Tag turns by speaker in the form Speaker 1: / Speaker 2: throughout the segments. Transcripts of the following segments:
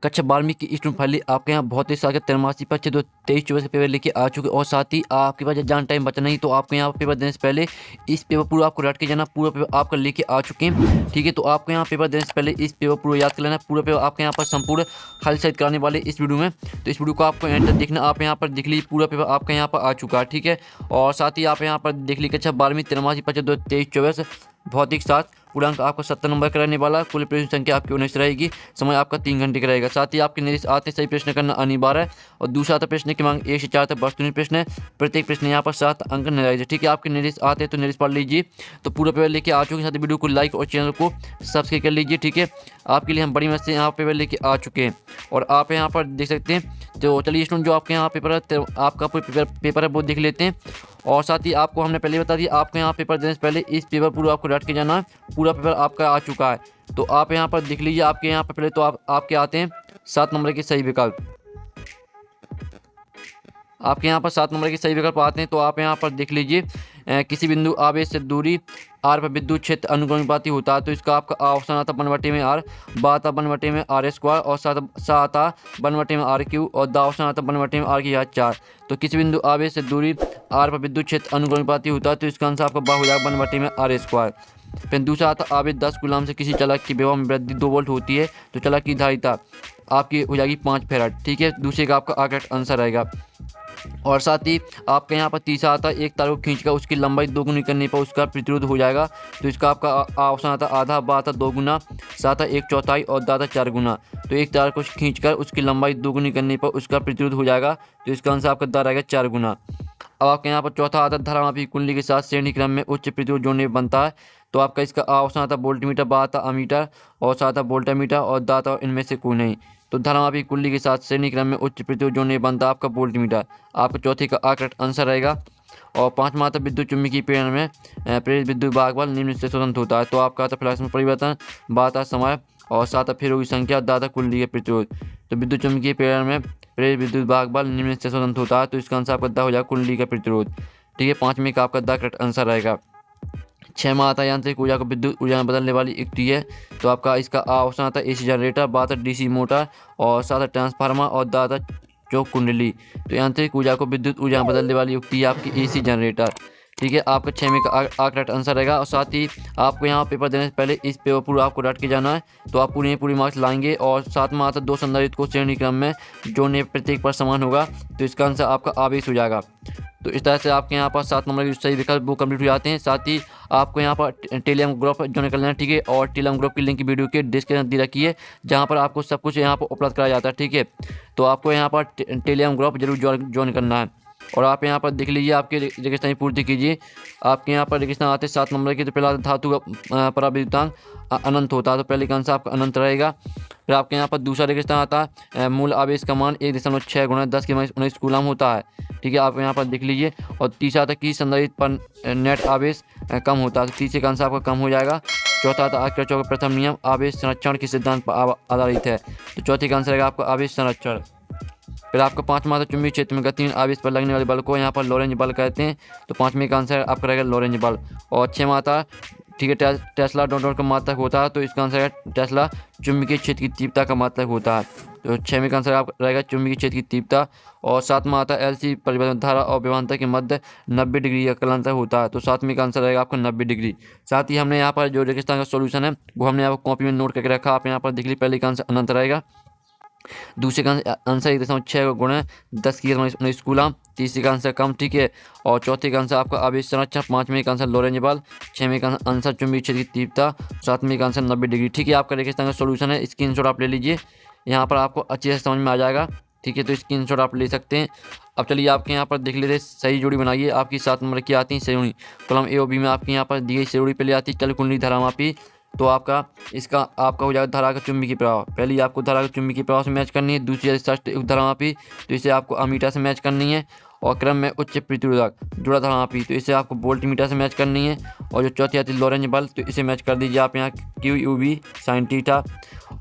Speaker 1: कक्षा 12वीं की स्टूडेंट फाइनली आपके यहाँ बहुत ही सारे 83 बच्चे तो 23-24 के पेपर लेके आ चुके, और साथ ही आपके पास जान टाइम बचा नहीं, तो आपके यहाँ पेपर देने से पहले इस पेपर पूरा आपको रट के जाना, पूरा पेपर आपका लेके आ चुके हैं। ठीक है, तो आपको यहाँ पेपर देने से पहले इस पेपर पूरा याद कर लेना, पूरा पेपर आपके यहाँ पर संपूर्ण हल सहित कराने वाले इस वीडियो में। तो इस वीडियो को आपको एंड तक देखना। आप यहाँ पर देख लीजिए पूरा पेपर आपका यहाँ पर आ चुका है। ठीक है, और साथ ही आप यहाँ पर देख लीजिए कक्षा 12वीं 83 बच्चे 23-24 भौतिक शास्त्र पूर्णांक आपको 70 नंबर का रहने वाला। कुल प्रश्न संख्या आपकी 19 रहेगी। समय आपका 3 घंटे का रहेगा। साथ ही आपके निर्देश आते सही प्रश्न करना अनिवार्य है। और दूसरा आता प्रश्न की मांग 1 से 4 तक वस्तुनिष्ठ प्रश्न है। प्रत्येक प्रश्न यहाँ पर 7 अंक निर्धारित है। ठीक है, आपके निर्देश आते हैं तो निर्देश पढ़ लीजिए। तो पूरा पेपर लेके आ चुके हैं, साथ ही वीडियो को लाइक और चैनल को सब्सक्राइब कर लीजिए। ठीक है, आपके लिए हम बड़ी मदद से यहाँ पेपर लेके आ चुके हैं, और आप यहाँ पर देख सकते हैं। तो चलिए स्टूडेंट, जो आपके यहाँ पेपर है, तो आपका पेपर है वो देख लेते हैं। और साथ ही आपको हमने पहले बता दिया, आपको यहाँ पेपर देने से पहले इस पेपर पूरा आपको रट के जाना है। पूरा पेपर आपका आ चुका है। तो आप यहाँ पर देख लीजिए, आपके यहाँ पर पहले तो आपके आते हैं 7 नंबर के सही विकल्प। आपके यहाँ पर 7 नंबर के सही विकल्प आते हैं। तो आप यहाँ पर देख लीजिए, किसी बिंदु आवेश से दूरी आर पर विद्युत क्षेत्र अनुक्रमानुपाती होता है। तो इसका आपका ऑप्शन आता 1/में आर, बा आता 1/में आर स्क्वायर, और सा आता 1/में आर क्यू, और द ऑप्शन आता 1/में आर की घात 4। तो किसी बिंदु आवेश से दूरी आर पर विद्युत क्षेत्र अनुक्रमानुपाती होता है। तो इसका आंसर आपका बा हो जाएगा 1/में आर स्क्वायर। फिर दूसरा आता आवेश 10 कूलम से किसी चलक की विभव में वृद्धि 2 वोल्ट होती है। तो चलक की धारिता आपकी हो जाएगी 5 फैराड। ठीक है, दूसरे का आपका करेक्ट आंसर रहेगा। और साथ ही आपके यहाँ पर तीसरा आता है, एक तार को खींचकर उसकी लंबाई 2 गुनी करने पर उसका प्रतिरोध हो जाएगा। तो इसका आपका ऑप्शन आता आधा, बा आता 2 गुना, सा आता 1/4 और दा आता 4 गुना। तो एक तार को खींचकर उसकी लंबाई 2 गुनी करने पर उसका प्रतिरोध हो जाएगा। तो इसका आंसर आपका दा रहेगा 4 गुना। अब आपके यहाँ पर चौथा आता धारामापी कुंडली के साथ श्रेणी क्रम में उच्च प्रतिरोध जोड़ने बनता है। तो आपका इसका ऑप्शन आता वोल्टमीटर, बा आता अमीटर, और सा आता वोल्टामीटर, और दा आता इनमें से कोई नहीं। तो धारामापी कुंडली के साथ श्रेणी क्रम में उच्च प्रतिरोध जोड़ने बनता है आपका वोल्टमीटर। आपका चौथे का करेक्ट आंसर रहेगा। और पांचवा आता विद्युत चुम्बकीय प्रेरण में प्रेरित विद्युत भाग बल निम्न से स्वतंत्र होता है। तो आपका आता फ्लक्स में परिवर्तन, बा आता समय, और सा आता फेरों की संख्या, दा आता कुंडली के प्रतिरोध। तो विद्युत चुम्बकीय प्रेरण में प्रेरित विद्युत भाग बल निम्न से स्वतंत्र होता है। तो इसका आंसर आपका दा हो जाएगा कुंडली का प्रतिरोध। ठीक है, पांचवें का आपका दा करेक्ट आंसर रहेगा। 6वां आता यांत्रिक ऊर्जा को विद्युत ऊर्जा में बदलने वाली युक्ति है। तो आपका इसका ऑप्शन आता एसी जनरेटर, बा आता डीसी मोटर, और सा आता ट्रांसफार्मर, और दा आता चौक कुंडली। तो यांत्रिक ऊर्जा को विद्युत ऊर्जा में बदलने वाली युक्ति है आपकी एसी जनरेटर। ठीक है, आपका 6वें का करेक्ट आंसर रहेगा। और साथ ही आपको यहाँ पेपर देने से पहले इस पेपर पूरा आपको रट के जाना है। तो आप पूरी मार्क्स लाएंगे। और 7वां आता 2 संधारित्र को श्रेणी क्रम में जोड़ने प्रत्येक पर समान होगा। तो इसका आंसर आपका आवेश हो जाएगा। तो इस तरह से आपके यहाँ पर 7 नंबर के सही विकल्प वो कंप्लीट हो जाते हैं। साथ ही आपको यहाँ पर टेलीग्राम ग्रुप ज्वाइन कर लेना। ठीक है, और टेलीग्राम ग्रुप की लिंक वीडियो के डिस्क्रिप्शन दे रखी है, जहाँ पर आपको सब कुछ यहाँ पर उपलब्ध कराया जाता है। ठीक है, तो आपको यहाँ पर टेलीग्राम ग्रुप जरूर ज्वाइन करना है। और आप यहाँ पर देख लीजिए, आपके रेगिस्तान पूर्ति कीजिए। आपके यहाँ पर रेगिस्तान आते 7 नंबर के। तो पहला धातु का पराविद्युतांक अनंत होता है। तो पहले का आंसर आपका अनंत रहेगा। फिर आपके यहाँ पर दूसरा रेगिस्तान आता है मूल आवेश का मान 1.6 × 10⁻19 कूलम होता है। ठीक है, आप यहाँ पर देख लीजिए। और तीसरा आता कि संधारित्र पर नेट आवेश कम होता है। तो तीसरे का आंसर आपका कम हो जाएगा। चौथा आता किरचॉफ का प्रथम नियम आवेश संरक्षण के सिद्धांत पर आधारित है। तो चौथे का आंसर रहेगा आपका आवेश संरक्षण। फिर आपका 5वां आता चुंबकीय क्षेत्र में गतिहीन आवेश पर लगने वाले बल को यहाँ पर लॉरेंज बल कहते हैं। तो 5वें का आंसर आपका रहेगा लॉरेंज बल। और 6वां आता, ठीक है, टेस्ला डॉट का मात्रक होता है। तो इसका आंसर है टेस्ला चुंबकीय क्षेत्र की तीव्रता का मात्रक होता है। तो 6वें का आंसर आप रहेगा चुंबकीय क्षेत्र की तीव्रता। और 7वां आता एलसी परिवर्तन धारा और विभवांतर के मध्य 90 डिग्री का कालांतर होता है। तो 7वें का आंसर रहेगा आपका 90 डिग्री। साथ ही हमने यहाँ पर जो रेगिस्तान का सोल्यूशन है वो हमने यहाँ पर कॉपी में नोट करके रखा। आप यहाँ पर देख लीजिए। पहले का आंसर अनंत रहेगा। दूसरे का आंसर 1.6 × 10⁻19 कूलम। तीसरे का आंसर कम। ठीक है, और चौथे का आंसर आपका आवेश संरक्षण। 5वें का आंसर लॉरेंज बल। 6वें का आंसर चुंबकीय क्षेत्र की तीव्रता। 7वें का आंसर 90 डिग्री। ठीक है, आपका रेगिस्तान का सोल्यूशन है। स्क्रीनशॉट आप ले लीजिए, यहाँ पर आपको अच्छे से समझ में आ जाएगा। ठीक है, तो स्क्रीनशॉट आप ले सकते हैं। अब चलिए आपके यहाँ पर देख लेते हैं। सही जोड़ी बनाइए। आपकी 7 नंबर की आती है सही जोड़ी। कॉलम ए और बी में आपके यहाँ पर दी गई सही जोड़ी पहले आती है चल कुंडली धारामापी। तो आपका इसका आपका हो जाएगा धारा का चुंबकीय प्रवाह। पहले आपको धारा का चुंबकीय प्रवाह से मैच करनी है। दूसरी षष्ठ धारामापी, तो इसे आपको अमीटर से मैच करनी है। और क्रम में उच्च प्रतिरोधक जुड़ा धारामापी, तो इसे आपको वोल्टमीटर से मैच करनी है। और जो चौथी आती है लॉरेंज बल, तो इसे मैच कर दीजिए आप यहाँ QUV sin थीटा।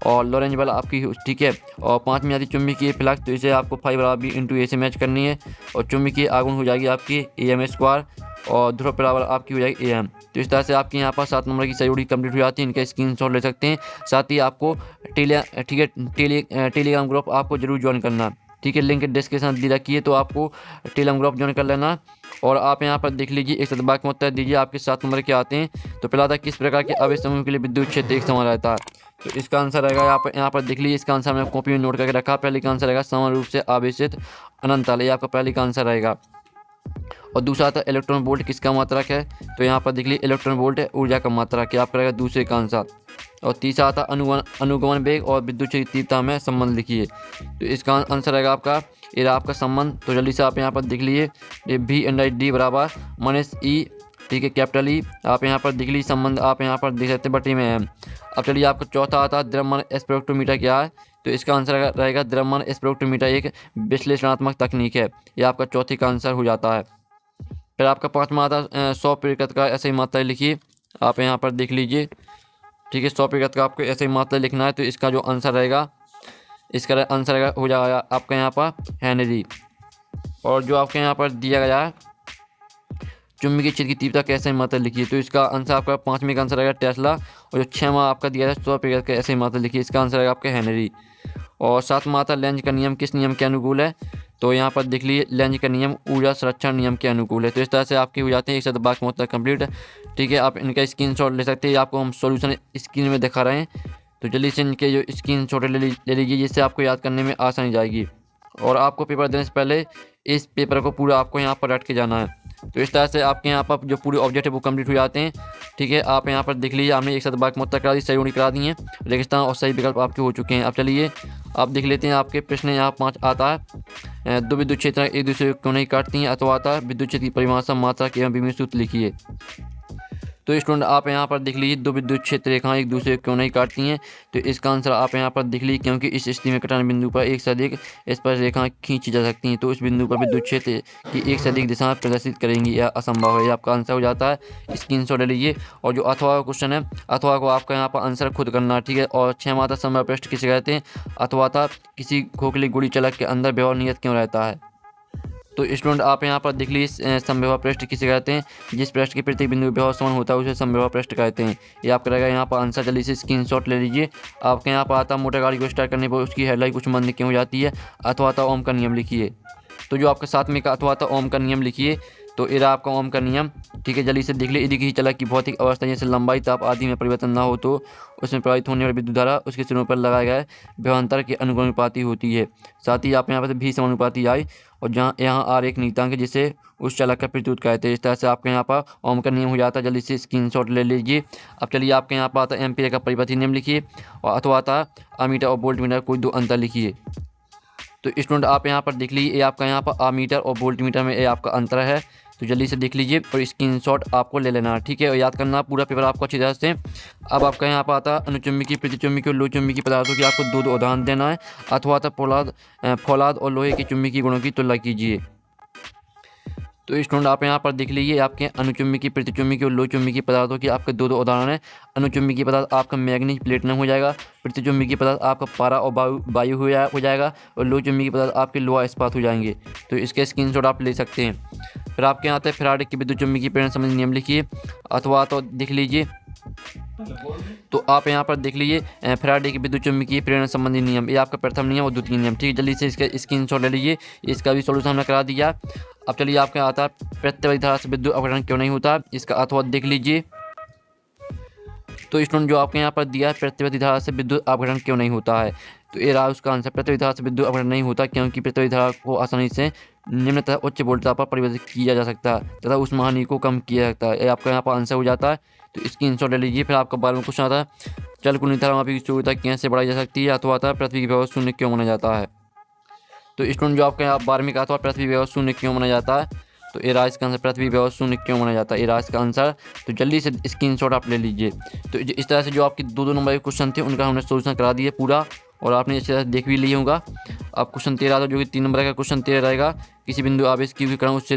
Speaker 1: और लॉरेंज बल आपकी, ठीक है। और 5वीं आती चुंबकीय फ्लक्स, तो इसे आपको φ = B × A से मैच करनी है। और चुंबकीय आघूर्ण हो जाएगी आपकी AM² और ध्रुव बराबर आपकी हो जाएगी AM। तो इस तरह से आपकी यहाँ पर 7 नंबर की सही जोड़ी कंप्लीट हो जाती है। इनका स्क्रीनशॉट ले सकते हैं। साथ ही आपको टेलीग्राम ग्रुप आपको जरूर ज्वाइन करना, ठीक है। लिंक डिस्क्रिप्शन दी रखी है, तो आपको टेलीग्राम ग्रुप ज्वाइन कर लेना। और आप यहाँ पर देख लीजिए, एक सदबा के उत्तर दीजिए आपके 7 नंबर के आते हैं। तो पहला था किस प्रकार के अवयव समूह के लिए विद्युत क्षेत्र एक समान रहता है। तो इसका आंसर रहेगा यहाँ पर देख लीजिए, इसका आंसर मैंने कॉपी में नोट करके रखा। पहले का आंसर रहेगा समान रूप से आवेशित अनंत ताले, आपका पहले का आंसर रहेगा। और दूसरा था इलेक्ट्रॉन वोल्ट किसका मात्रक है। तो यहाँ पर देख लीजिए इलेक्ट्रॉन वोल्ट है ऊर्जा का मात्रक है, आपका रहेगा दूसरे का आंसर। और तीसरा था अनुगमन वेग और विद्युत क्षेत्र तीव्रता में संबंध लिखिए। तो इसका आंसर रहेगा आपका ये आपका संबंध। तो जल्दी से आप यहाँ पर देख लीजिए, ये V/D बराबर -E, ठीक है, कैपिटल E। आप यहाँ पर देख लीजिए संबंध, आप यहाँ पर देख सकते हैं बटी में M। अब चलिए आपका चौथा आता है द्रव्यमान स्पेक्ट्रोमीटर क्या है। तो इसका आंसर रहेगा द्रव्यमान स्पेक्ट्रोमीटर एक विश्लेषणात्मक तकनीक है। ये आपका चौथी का आंसर हो जाता है। फिर आपका पाँचवा आता है 100 प्रतिशत का ऐसे ही मात्रा लिखिए। आप यहाँ पर देख लीजिए, ठीक है, 100 प्रतिशत का आपको ऐसे ही मात्रा लिखना है। तो इसका जो आंसर रहेगा, इसका आंसर हो जाएगा आपका यहाँ पर हेनरी। और जो आपके यहाँ पर दिया गया है चुंबकीय क्षेत्र की तीव्रता कैसे मात्रा लिखिए। तो इसका आंसर आपका 5वें का आंसर रहेगा टेस्ला। और जो 6वां आपका दिया है 100 प्रतिशत का ऐसे ही मात्रा लिखिए, इसका आंसर रहेगा आपका हेनरी। और 7वां आता लेंज का नियम किस नियम के अनुकूल है। तो यहाँ पर देख लीजिए लेंज का नियम ऊर्जा संरक्षण नियम के अनुकूल है। तो इस तरह से आपके हो जाते हैं 100 का उत्तर कंप्लीट, ठीक है। आप इनका स्क्रीनशॉट ले सकते हैं, आपको हम सॉल्यूशन स्क्रीन में दिखा रहे हैं। तो जल्दी से इनके जो स्क्रीनशॉट ले लीजिए, जिससे आपको याद करने में आसानी जाएगी। और आपको पेपर देने से पहले इस पेपर को पूरा आपको यहाँ पर रट के जाना है। तो इस तरह से आपके यहाँ पर जो पूरे ऑब्जेक्ट है वो कंप्लीट हो जाते हैं, ठीक है। आप यहाँ पर देख लीजिए, आपने 100 का उत्तर करा दी, सही जोड़ी करा दी है, रेगिस्तान और सही विकल्प आपके हो चुके हैं। अब चलिए आप देख लेते हैं आपके प्रश्न। यहाँ 5 आता है दो विद्युत क्षेत्र एक दूसरे को क्यों नहीं काटती हैं। अथवा आता है विद्युत क्षेत्र की परिभाषा मात्रा एवं विमित सूत्र लिखिए। तो स्टूडेंट आप यहाँ पर देख लीजिए, दो विद्युत क्षेत्र रेखाएं एक दूसरे को क्यों नहीं काटती हैं। तो इसका आंसर आप यहाँ पर देख लीजिए, क्योंकि इस स्थिति में कटान बिंदु पर एक से अधिक स्पर्श रेखाएं खींची जा सकती हैं। तो उस बिंदु पर विद्युत क्षेत्र की एक से अधिक दिशा प्रदर्शित करेंगी, यह असंभव है। आपका आंसर हो जाता है, स्क्रीनशॉट ले लीजिए। और जो अथवा क्वेश्चन है, अथवा को आपका यहाँ पर आंसर खुद करना है, ठीक है। और 6वां था समय पृष्ठ किसे कहते हैं। अथवा था किसी खोखली गोली चलक के अंदर व्यवहार नियत क्यों रहता है। तो स्टूडेंट आप यहाँ पर देख लीजिए, समविभव पृष्ठ किसे कहते हैं। जिस पृष्ठ के प्रत्येक बिंदु विभव समान होता है उसे समविभव पृष्ठ कहते हैं। ये आपका रहेगा यहाँ पर आंसर। जल्दी से स्क्रीनशॉट ले लीजिए। आपके यहाँ पर आता मोटर गाड़ी को स्टार्ट करने पर उसकी हेडलाइट कुछ मंद क्यों हो जाती है। अथवा था ओम का नियम लिखिए। तो जो आपका 7वें का अथवा था ओम का नियम लिखिए। तो ये आपका ओम का नियम, ठीक है। जल्दी से देख लीजिए, यदि किसी चलक की भौतिक अवस्था जैसे लंबाई ताप आदि में परिवर्तन ना हो तो उसमें प्रवाहित होने वाली विद्युत धारा उसके सिरों पर लगाए गए विभवांतर के अनुपाती होती है। साथ ही आप यहाँ पर भी समानुपाती आई, और जहाँ यहाँ R एक नियतांक है जिसे उस चलक का प्रतिरोध कहते हैं। इस तरह से आपके यहाँ पर ओम का नियम हो जाता है। जल्दी से स्क्रीनशॉट ले लीजिए। अब चलिए आपके यहाँ पर आता है एम्पीयर का परिपथी नियम लिखिए। और अथवा आता अमीटर और वोल्ट मीटर कोई दो अंतर लिखिए। तो स्टूडेंट आप यहाँ पर देख लीजिए, ये आपका यहाँ पर आमीटर और वोल्ट मीटर में ये आपका अंतर है। तो जल्दी से देख लीजिए और स्क्रीनशॉट आपको ले लेना है, ठीक है। और याद करना पूरा पेपर आपको अच्छी तरह से। अब आपका यहाँ पर आता है अनुचुंबकीय प्रतिचुंबकीय और लोह चुंबकीय पदार्थों की आपको दो उदाहरण देना है। अथवा था फौलाद और लोहे के चुंबकीय गुणों की तुलना कीजिए। तो स्टूडेंट आप यहाँ पर देख लीजिए, आपके अनुचुंबकीय प्रतिचुंबकीय और लोह चुंबकीय पदार्थों की आपके दो उदाहरण है। अनुचुंबकीय पदार्थ आपका मैग्नीज प्लेटिनम हो जाएगा। प्रतिचुंबकीय पदार्थ आपका पारा और वायु हो जाएगा। और लोह चुंबकीय पदार्थ आपके लोहा इस्पात हो जाएंगे। तो इसके स्क्रीनशॉट आप ले सकते हैं। फिर आपके यहाँ आते हैं फैराडे की विद्युत चुंबकीय प्रेरण संबंधी नियम लिखिए। अथवा तो देख लीजिए, तो आप यहाँ पर देख लीजिए फैराडे की विद्युत चुंबकीय प्रेरण संबंधी नियम, ये आपका प्रथम नियम और द्वितीय नियम, ठीक है। जल्दी से इसका स्क्रीनशॉट ले लीजिए। इसका भी सॉल्यूशन हमने करा दिया। अब चलिए आपके आता है प्रत्यवधि धारा से विद्युत अपघटन क्यों नहीं होता। इसका अथवा देख लीजिए। तो स्टूडेंट जो आपके यहाँ पर दिया है प्रत्यवधि धारा से विद्युत अपघटन क्यों नहीं होता है। तो ये रहा उसका आंसर। प्रत्यवधि धारा से विद्युत अपघटन नहीं होता क्योंकि प्रत्यवधि धारा को आसानी से निम्न तथा उच्च वोल्टता पर परिवर्तित किया जा सकता है तथा उस हानि को कम किया जा सकता है। ये आपका यहाँ पर आंसर हो जाता है। तो स्क्रीनशॉट ले लीजिए। फिर आपका 12वां क्वेश्चन आता है चल कुल धारा मापी की सुविधा कैसे बढ़ाई जा सकती है। अथवा आता है पृथ्वी की विभव शून्य क्यों माना जाता है। तो स्टूडेंट जो आपका यहाँ 12वीं का अथवा पृथ्वी विभव शून्य क्यों माना जाता है। तो ये राज का आंसर पृथ्वी विभव शून्य क्यों माना जाता है, ये राज का आंसर। तो जल्दी से स्क्रीनशॉट आप ले लीजिए। तो इस तरह से जो आपके दो नंबर के क्वेश्चन थे उनका हमने सोल्यूशन करा दिया पूरा, और आपने इस तरह से देख भी लिया होगा। अब क्वेश्चन 13 था जो कि 3 नंबर का क्वेश्चन 13 रहेगा। किसी बिंदु आवेश की विकिरण उससे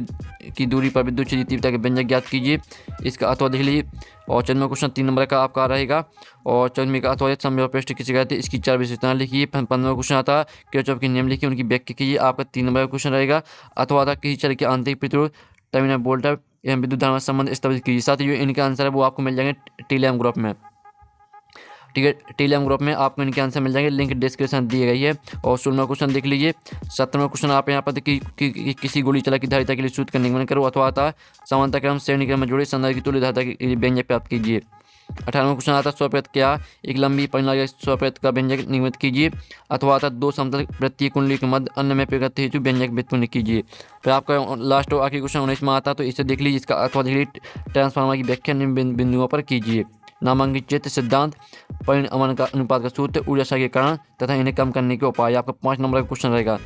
Speaker 1: की दूरी पर विद्युत क्षेत्र तीव्रता के व्यंजक ज्ञात कीजिए। इसका अथवा देख लीजिए। और 14वां क्वेश्चन 3 नंबर का आपका रहेगा। और 14वें का अथवा समविभव पृष्ठ किसे कहते हैं, इसकी 4 विशेषताएं लिखिए। 15वां क्वेश्चन आता है किरचॉफ के नियम लिखिए, उनकी व्याख्या कीजिए। आपका 3 नंबर का क्वेश्चन रहेगा। अथवा था किसी चर के आंतरिक प्रतिरोध टर्मिनल वोल्टेज विद्युत धारा संबंध स्थापित कीजिए। साथ ही जो इनके आंसर है वो आपको मिल जाएंगे टेलीग्राम ग्रुप में, ठीक है। टेलीग्राम ग्रुप में आपको इनके आंसर मिल जाएंगे, लिंक डिस्क्रिप्शन दी गई है। और 16वां क्वेश्चन देख लीजिए। 17वां क्वेश्चन आप यहाँ पर किसी गोली चला की धारिता के लिए सूत्र का निगमन करो अथवा आता समानता क्रम श्रेणी क्रम में जोड़े संदर्भ की तुल्य धारिता के व्यंजक प्राप्त कीजिए। 18वां क्वेश्चन आता है स्वप्रत क्या, एक लंबी परिणाम स्वप्रत का व्यंजक निगमित कीजिए। अथवा आता दो समतल वृत्तीय कुंडली के मध्य अन्य में प्रगति हेतु व्यंजक व्युत्पन्न कीजिए। फिर आपका लास्ट और आखिरी क्वेश्चन 19वां आता तो इसे देख लीजिए। इसका अथवा देख लीजिए ट्रांसफार्मर की व्याख्या निम्न बिंदुओं पर कीजिए। नामांकित चित्र सिद्धांत, परिणाम का अनुपात का सूत्र, ऊर्जा संचय के कारण तथा इन्हें कम करने के उपाय। आपका 5 नंबर का क्वेश्चन रहेगा।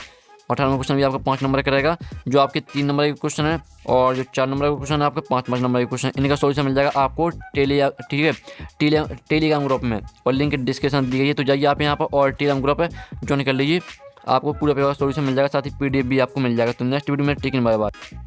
Speaker 1: 18वां क्वेश्चन भी आपका 5 नंबर का रहेगा। जो आपके 3 नंबर के क्वेश्चन है और जो 4 नंबर का क्वेश्चन है आपका 5 नंबर के क्वेश्चन, इनका सॉल्यूशन मिल जाएगा आपको टेलीग्राम ग्रुप में, और लिंक डिस्क्रिप्शन दी गई है। तो जाइए आप यहाँ पर और टेलीग्राम ग्रुप है ज्वाइन कर लीजिए, आपको पूरा पेपर सॉल्यूशन मिल जाएगा, साथ ही PDF भी आपको मिल जाएगा। तो नेक्स्ट वीडियो में टेकिंग बाय बाय।